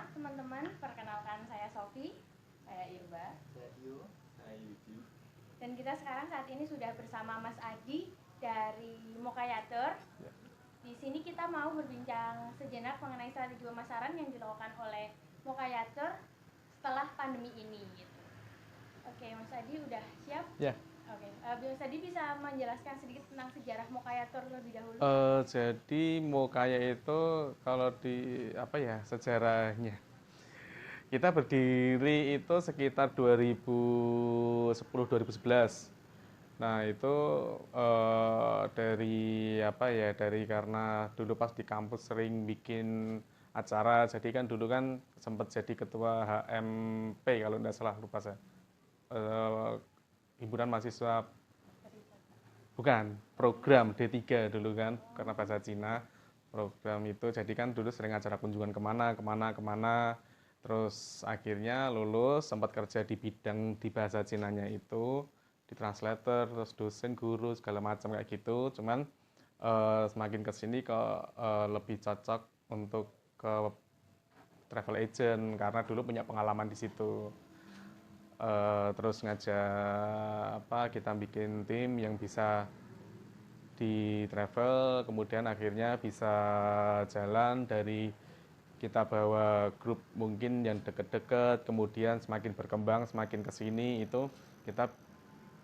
Selamat teman-teman, perkenalkan saya Sofi, saya Irba, saya Dio, saya Yudi. Dan kita sekarang saat ini sudah bersama Mas Adi dari Mokayator. Ya. Di sini kita mau berbincang sejenak mengenai strategi pemasaran yang dilakukan oleh Mokayator setelah pandemi ini. Gitu. Oke, Mas Adi udah siap? Ya. Oke, Mas Adi bisa menjelaskan sedikit tentang sejarah Mokayator terlebih dahulu? Jadi Mokaya itu kalau di sejarahnya, kita berdiri itu sekitar 2010-2011. Nah itu dari karena dulu pas di kampus sering bikin acara, jadi kan dulu kan sempat jadi ketua HMP kalau tidak salah, lupa saya, himpunan mahasiswa. Bukan, program D3 dulu kan, karena bahasa Cina. Program itu, jadi kan dulu sering acara kunjungan kemana, terus akhirnya lulus, sempat kerja di bidang di bahasa Cinanya itu, di translator, terus dosen, guru, segala macam kayak gitu. Cuman semakin kesini kok lebih cocok untuk ke travel agent, karena dulu punya pengalaman di situ. Terus ngajak kita bikin tim yang bisa di travel, kemudian akhirnya bisa jalan dari kita bawa grup mungkin yang deket-deket, kemudian semakin berkembang, semakin kesini itu kita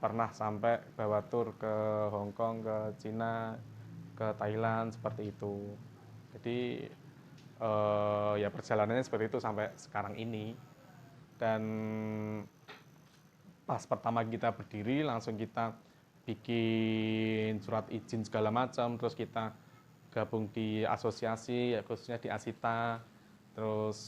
pernah sampai bawa tur ke Hong Kong, ke Cina, ke Thailand, seperti itu. Jadi ya perjalanannya seperti itu sampai sekarang ini. Dan pas pertama kita berdiri langsung kita bikin surat izin segala macam, terus kita gabung di asosiasi, khususnya di Asita, terus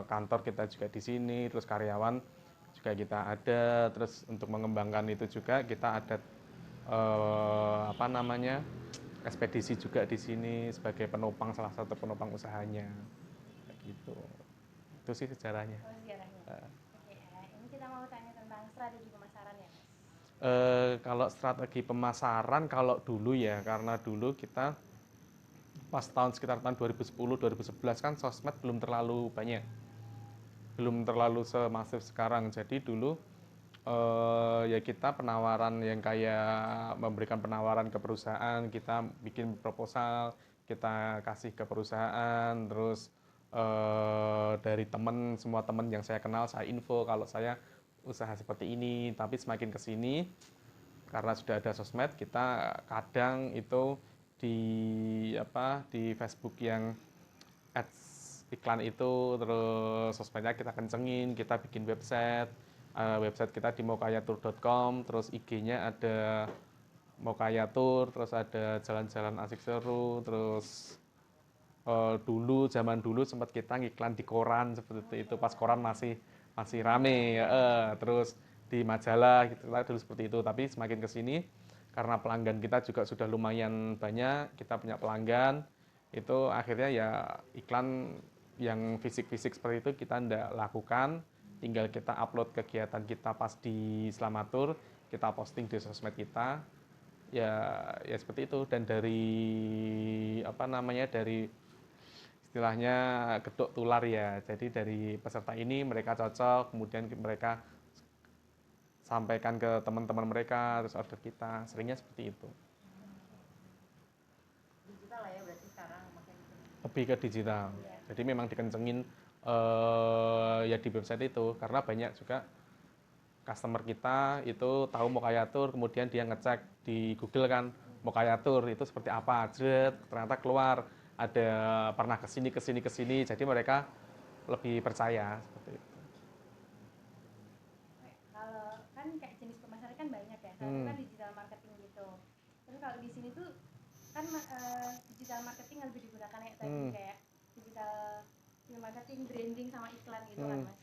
kantor kita juga di sini, terus karyawan juga kita ada, terus untuk mengembangkan itu juga kita ada ekspedisi juga di sini sebagai penopang, salah satu penopang usahanya, kayak gitu. Itu sih sejarahnya. Oh, sejarahnya. Oke, ini kita mau tanya tentang strategi pemasaran ya, Mas. Kalau strategi pemasaran, kalau dulu ya, karena dulu kita pas sekitar tahun 2010-2011 kan sosmed belum terlalu banyak, belum terlalu semasif sekarang. Jadi dulu ya kita penawaran yang kayak memberikan penawaran ke perusahaan, kita bikin proposal, kita kasih ke perusahaan, terus dari teman, semua teman yang saya kenal saya info kalau saya usaha seperti ini. Tapi semakin kesini karena sudah ada sosmed, kita kadang itu di Facebook yang ads iklan itu, terus sosmednya kita kencengin, kita bikin website kita di mokayatur.com, terus IG-nya ada Mokayatur, terus ada jalan-jalan asik seru, terus zaman dulu sempat kita ngiklan di koran seperti itu, pas koran masih rame, terus di majalah gitu lah dulu seperti itu. Tapi semakin kesini karena pelanggan kita juga sudah lumayan banyak, kita punya pelanggan, itu akhirnya ya iklan yang fisik-fisik seperti itu kita tidak lakukan, tinggal kita upload kegiatan kita pas di Selamatur, kita posting di sosmed kita, ya seperti itu. Dan dari istilahnya gedok tular ya, jadi dari peserta ini mereka cocok, kemudian mereka sampaikan ke teman-teman mereka, terus order kita, seringnya seperti itu. Digital lah ya berarti sekarang makanya. Lebih ke digital, jadi memang dikencengin ya di website itu, karena banyak juga customer kita itu tahu Mokayatur, kemudian dia ngecek di Google kan Mokayatur itu seperti apa, ternyata keluar ada pernah kesini, jadi mereka lebih percaya seperti itu. Kalau kan kayak jenis pemasaran kan banyak ya, satu kan digital marketing gitu. Terus kalau di sini tuh kan digital marketing lebih digunakan tadi kayak digital marketing, branding sama iklan gitu kan, Mas.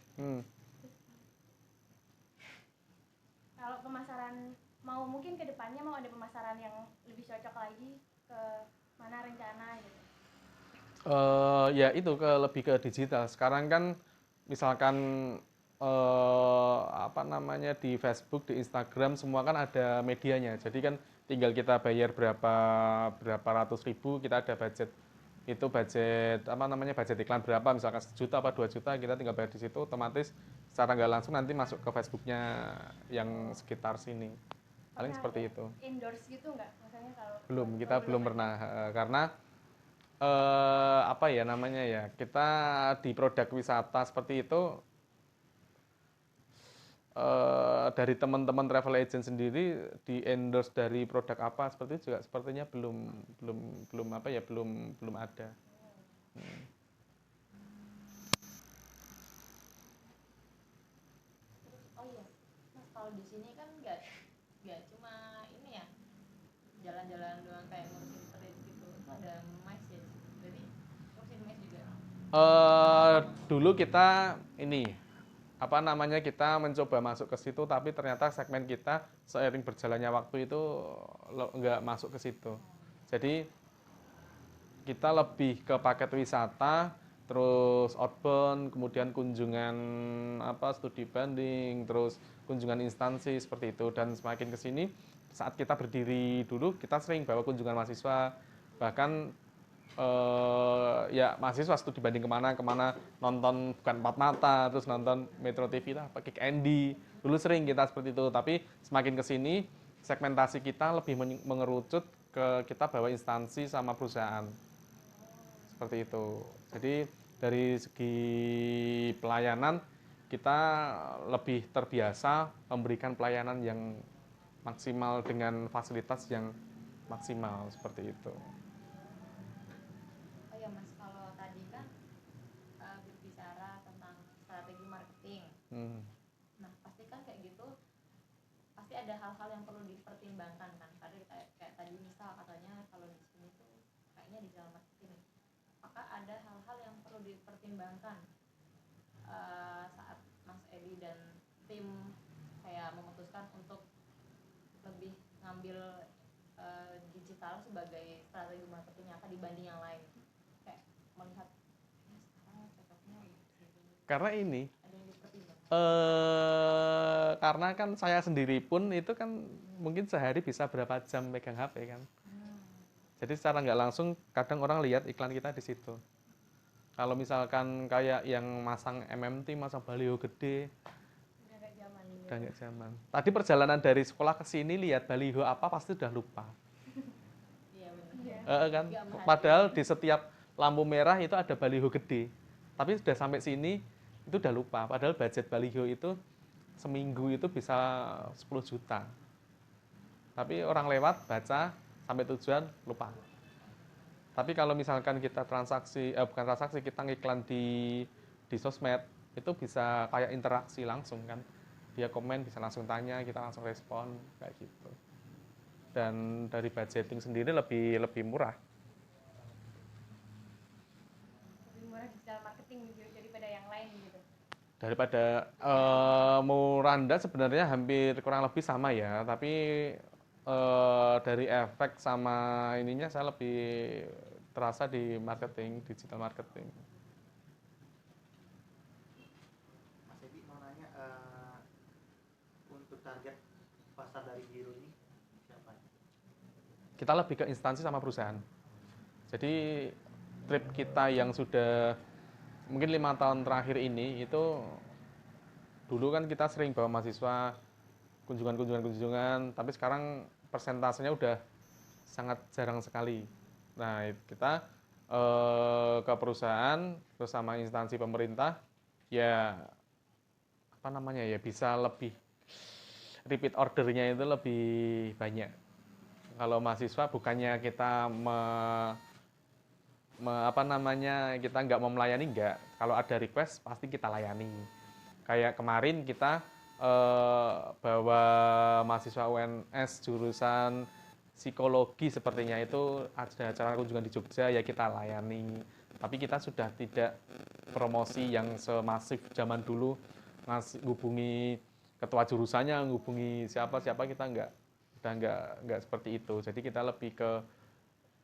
Kalau pemasaran mungkin ke depannya mau ada pemasaran yang lebih cocok lagi, ke mana rencana gitu? Ya itu lebih ke digital. Sekarang kan misalkan di Facebook, di Instagram semua kan ada medianya. Jadi kan tinggal kita bayar berapa ratus ribu, kita ada budget itu budget apa namanya budget iklan berapa, misalkan 1 juta apa 2 juta, kita tinggal bayar di situ, otomatis secara nggak langsung nanti masuk ke Facebooknya yang sekitar sini. Paling Pernah seperti kayak itu. endorse gitu nggak? Maksudnya kalau Belum, oh, kita belum ya? pernah karena apa ya namanya ya, kita di produk wisata seperti itu dari teman-teman travel agent sendiri di endorse dari produk apa seperti itu juga sepertinya belum belum belum apa ya belum ada. Terus oh iya, Mas kalau di sini kan nggak cuma ini ya jalan-jalan doang kayak ngurusin trip gitu, itu ada mais ya di situ. Jadi ngurusin mais juga. Dulu kita ini apa namanya kita mencoba masuk ke situ, tapi ternyata segmen kita seiring berjalannya waktu itu nggak masuk ke situ. Jadi kita lebih ke paket wisata, terus outbound, kemudian kunjungan apa studi banding, terus kunjungan instansi seperti itu. Dan semakin ke sini saat kita berdiri dulu kita sering bawa kunjungan mahasiswa, bahkan ya mahasiswa studi banding kemana nonton bukan empat mata, terus nonton Metro TV lah, pakai Candy. Dulu sering kita seperti itu, tapi semakin ke sini segmentasi kita lebih mengerucut ke kita bawa instansi sama perusahaan seperti itu. Jadi dari segi pelayanan kita lebih terbiasa memberikan pelayanan yang maksimal dengan fasilitas yang maksimal seperti itu. Oh ya Mas, kalau tadi kan berbicara tentang strategi marketing. Nah pasti kan kayak gitu, pasti ada hal-hal yang perlu dipertimbangkan kan. Kayak tadi misal katanya kalau di sini tuh kayaknya di dalam marketing, maka ada hal-hal yang perlu dipertimbangkan saat Mas Edi dan tim kayak memutuskan untuk lebih ngambil digital sebagai strategi marketing nyata dibanding yang lain. Kayak melihat sekarang cocoknya gitu. Karena ini Ada yang dipertimbangkan. karena kan saya sendiri pun itu kan mungkin sehari bisa berapa jam megang HP kan. Jadi secara nggak langsung kadang orang lihat iklan kita di situ. Kalau misalkan kayak yang masang MMT, masang baliho gede, Udah nggak zaman ini. udah nggak zaman. Tadi perjalanan dari sekolah ke sini lihat baliho apa pasti udah lupa. Iya benar. Iya. Kan? Nggak merhatiin. Padahal di setiap lampu merah itu ada baliho gede. Tapi sudah sampai sini itu udah lupa. Padahal budget baliho itu seminggu itu bisa 10 juta. Tapi orang lewat baca sampai tujuan lupa. Tapi kalau misalkan kita transaksi, bukan transaksi, kita ngiklan di sosmed, itu bisa kayak interaksi langsung kan. Dia komen, bisa langsung tanya, kita langsung respon, kayak gitu. Dan dari budgeting sendiri lebih murah. Lebih murah digital marketing daripada yang lain gitu. Daripada Muranda sebenarnya hampir kurang lebih sama ya, tapi dari efek sama ininya saya lebih terasa di marketing, digital marketing. Mas Edi mau nanya, untuk target pasar dari Giro ini siapa? Kita lebih ke instansi sama perusahaan. Jadi trip kita yang sudah mungkin 5 tahun terakhir ini itu dulu kan kita sering bawa mahasiswa kunjungan, tapi sekarang persentasenya udah sangat jarang sekali. Nah, kita ke perusahaan terus sama instansi pemerintah ya apa namanya ya bisa lebih repeat ordernya itu lebih banyak. Kalau mahasiswa bukannya kita apa namanya kita nggak mau melayani, nggak. Kalau ada request pasti kita layani. Kayak kemarin kita bawa mahasiswa UNS jurusan psikologi sepertinya itu ada acara kunjungan di Jogja ya kita layani. Tapi kita sudah tidak promosi yang semasif zaman dulu ngubungi ketua jurusannya, ngubungi siapa kita udah nggak seperti itu. Jadi kita lebih ke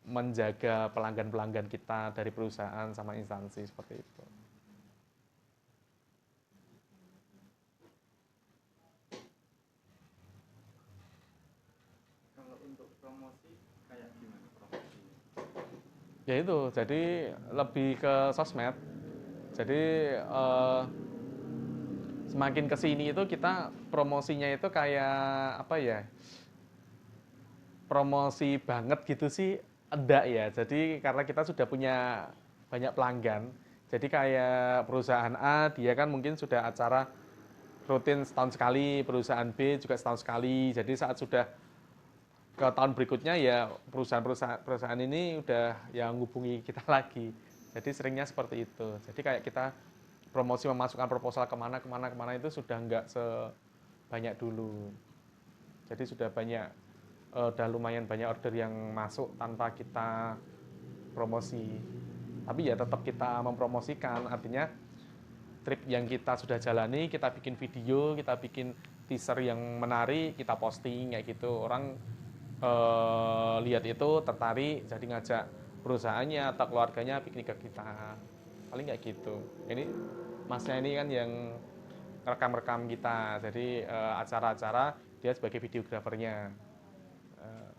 menjaga pelanggan-pelanggan kita dari perusahaan sama instansi seperti itu. Kalau untuk promosi kayak gimana promosi? Ya itu, jadi lebih ke sosmed. Jadi semakin ke sini itu kita promosinya itu kayak apa ya? Promosi banget gitu sih enggak ya. Jadi karena kita sudah punya banyak pelanggan. Jadi kayak perusahaan A dia kan mungkin sudah acara rutin setahun sekali, perusahaan B juga setahun sekali. Jadi saat sudah ke tahun berikutnya ya perusahaan ini udah yang hubungi kita lagi. Jadi seringnya seperti itu. Jadi kayak kita promosi memasukkan proposal kemana itu sudah nggak sebanyak dulu. Jadi sudah banyak, udah lumayan banyak order yang masuk tanpa kita promosi. Tapi ya tetap kita mempromosikan, artinya trip yang kita sudah jalani, kita bikin video, kita bikin teaser yang menarik, kita posting kayak gitu. Orang lihat itu tertarik, jadi ngajak perusahaannya atau keluarganya piknik ke kita. Paling kayak gitu. Ini masnya ini kan yang rekam-rekam kita, jadi acara-acara dia sebagai videografernya. Eh,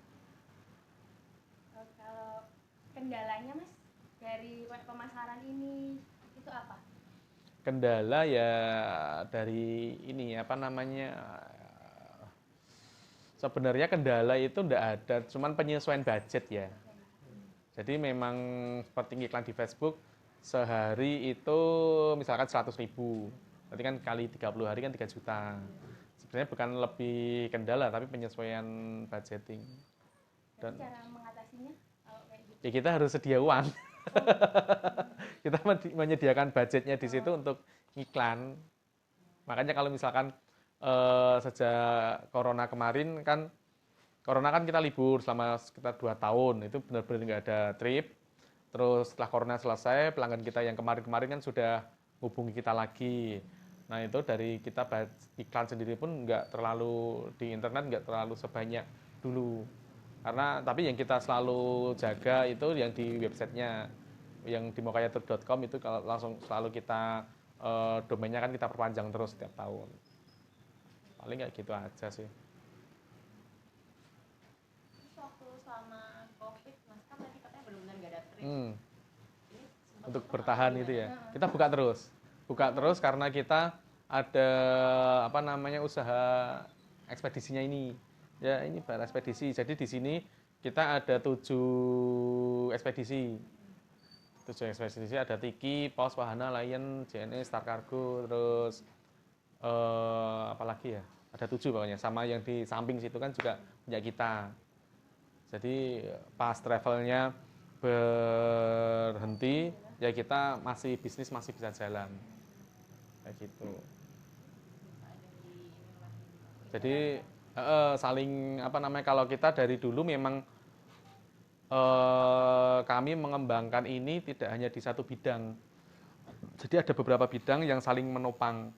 Kalau kendalanya mas dari pemasaran ini itu apa? Kendala ya dari ini apa namanya, sebenarnya kendala itu enggak ada, cuman penyesuaian budget ya. Jadi memang seperti iklan di Facebook, sehari itu misalkan 100.000, berarti kan kali 30 hari kan 3 juta. Sebenarnya bukan lebih kendala, tapi penyesuaian budgeting. Jadi Dan cara mengatasinya kalau kayak gitu? ya kita harus sedia uang. Kita menyediakan budgetnya di situ untuk iklan. Makanya kalau misalkan sejak Corona kan kita libur selama sekitar 2 tahun, itu benar-benar nggak ada trip. Terus setelah Corona selesai, pelanggan kita yang kemarin-kemarin kan sudah hubungi kita lagi. Nah itu dari kita iklan sendiri pun nggak terlalu di internet, nggak terlalu sebanyak dulu. Karena tapi yang kita selalu jaga itu yang di websitenya, yang di mokayatur.com itu kalau langsung selalu kita domainnya kan kita perpanjang terus setiap tahun. Paling kayak gitu aja sih. Terus waktu selama covid mas kan tadi katanya benar-benar gak ada trip. Hmm. Ini sempet Untuk tutup bertahan atau itu ya. gimana? Kita buka terus karena kita ada apa namanya usaha ekspedisinya ini. Ya ini bar ekspedisi. Jadi di sini kita ada 7 ekspedisi ada Tiki, Paus, Wahana, Lion, JNE, Star Cargo, terus apalagi ya, ada 7 pokoknya. Sama yang di samping situ kan juga punya kita. Jadi pas travelnya berhenti, ya kita bisnis masih bisa jalan kayak gitu. Ada di inilah Jadi ibaratnya. saling apa namanya, kalau kita dari dulu memang kami mengembangkan ini tidak hanya di satu bidang. Jadi ada beberapa bidang yang saling menopang.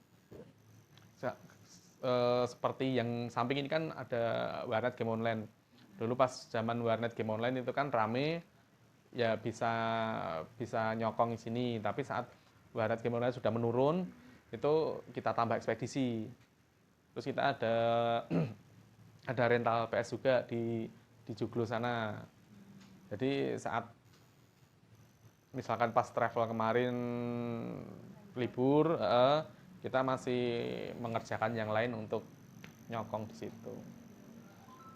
Seperti yang samping ini kan ada warnet game online. Dulu pas zaman warnet game online itu kan rame, ya bisa bisa nyokong di sini. Tapi saat warnet game online sudah menurun, itu kita tambah ekspedisi. Terus kita ada ada rental PS juga di Joglo sana. Jadi saat misalkan pas travel kemarin libur, kita masih mengerjakan yang lain untuk nyokong di situ.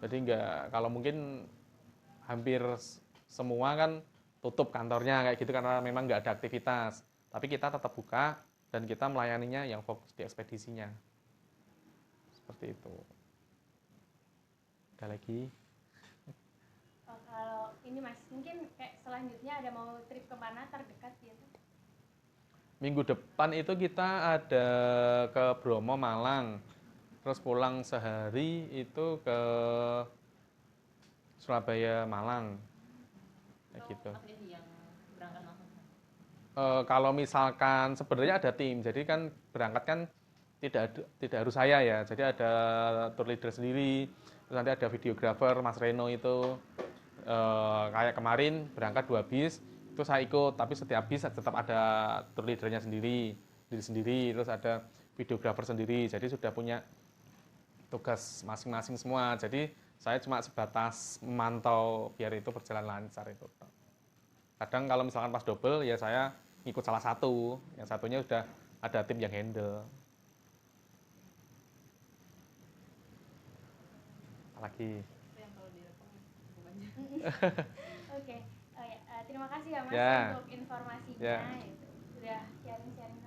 Jadi nggak, kalau mungkin hampir semua kan tutup kantornya kayak gitu karena memang nggak ada aktivitas. Tapi kita tetap buka dan kita melayaninya yang fokus di ekspedisinya. Seperti itu. Ada lagi? Kalau ini mas, mungkin kayak selanjutnya ada mau trip kemana terdekat gitu? Minggu depan itu kita ada ke Bromo, Malang. Terus pulang sehari itu ke Surabaya, Malang. Kayak Itu gitu. mas Dendi yang berangkat langsung. Kalau misalkan sebenarnya ada tim, jadi kan berangkat kan tidak harus saya ya. Jadi ada tour leader sendiri, terus nanti ada videographer Mas Reno itu. Kayak kemarin berangkat 2 bis, itu saya ikut, tapi setiap bis tetap ada tour leadernya sendiri, terus ada videographer sendiri. Jadi sudah punya tugas masing-masing semua. Jadi saya cuma sebatas memantau biar itu berjalan lancar itu. Kadang kalau misalkan pas double ya saya ngikut salah satu, yang satunya sudah ada tim yang handle. Apalagi? Itu yang kalau direkam cukup aja. Oke. Oh ya, terima kasih ya Mas Ya. untuk informasinya. Ya. Itu. Udah sharing-sharing